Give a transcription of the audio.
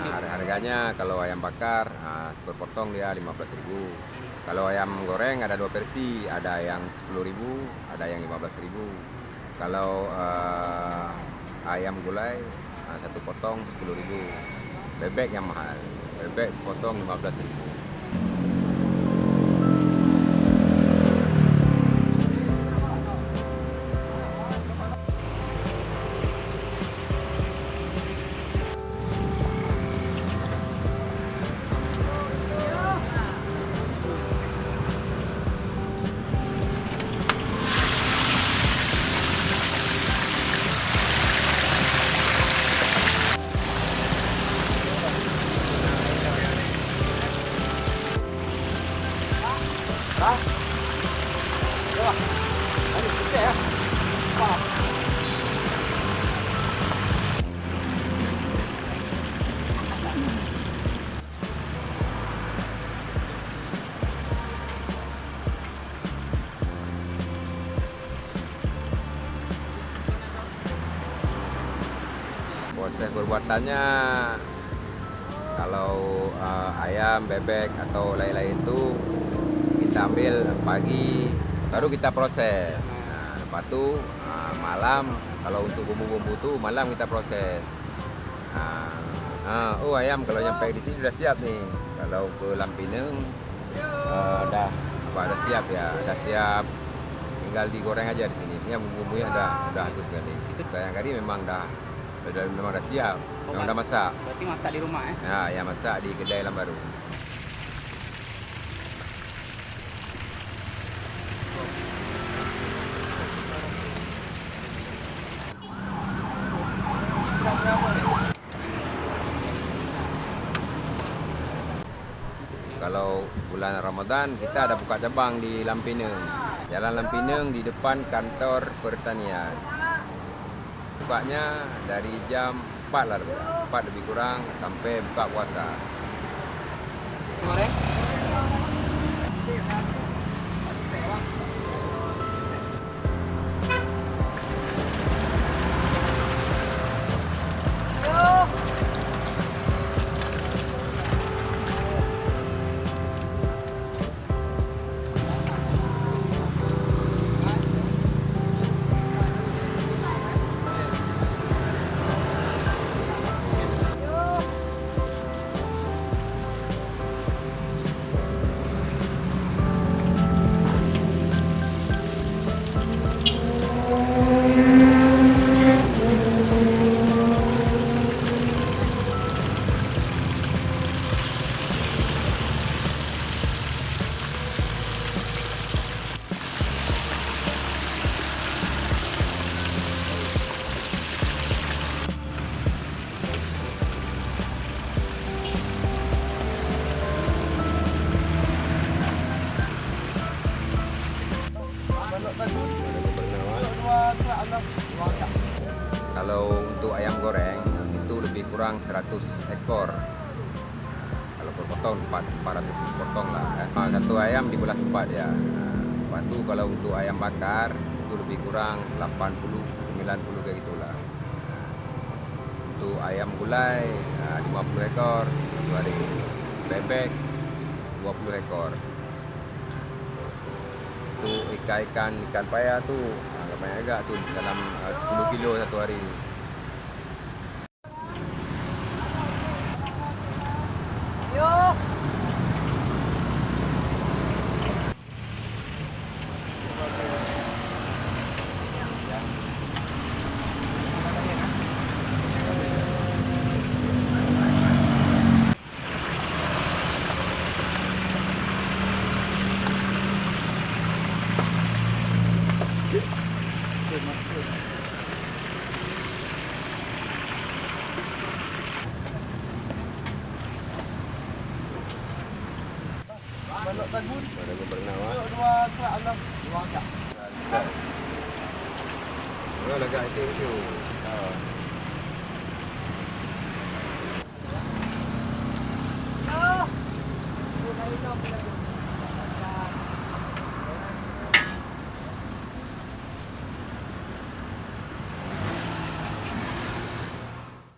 Harganya kalau ayam bakar per potong dia 15.000. Kalau ayam goreng ada dua versi, ada yang 10.000, ada yang 15.000. Kalau ayam gulai satu potong 10.000. Bebek yang mahal, bebek sepotong 15.000. Proses perbuatannya kalau ayam, bebek atau lain-lain itu kita ambil pagi baru kita proses. Lepas itu malam kalau untuk bumbu-bumbu itu malam kita proses. Oh ayam kalau nyampe di sini sudah siap nih. Kalau ke Lampineng dah siap ya, dah siap. Tinggal digoreng aja di sini. Ini bumbu-bumbunya udah habis sekali. Sayang kali memang dah siap, memang dah masak. Berarti masak di rumah Ya masak di kedai Lambaru. Kalau bulan Ramadan kita ada buka cabang di Lampineng. Jalan Lampineng di depan kantor pertanian. Bukanya dari jam 4 lah, 4 lebih kurang sampai buka puasa. Goreng. Kalau untuk ayam goreng itu lebih kurang 100 ekor. Kalau per potong 400 potong lah. Satu ayam dibelah 4 ya. Lepas itu kalau untuk ayam bakar itu lebih kurang 80-90 kayak gitulah. Untuk ayam gulai 50 ekor satu hari. Bebek 20 ekor. Itu ikan payah tuh banyak agak tuh dalam 10 kilo satu hari. Balok tagun. Balok bernama. Dua kerak Allah. Dua angkat. Kalau agak itu.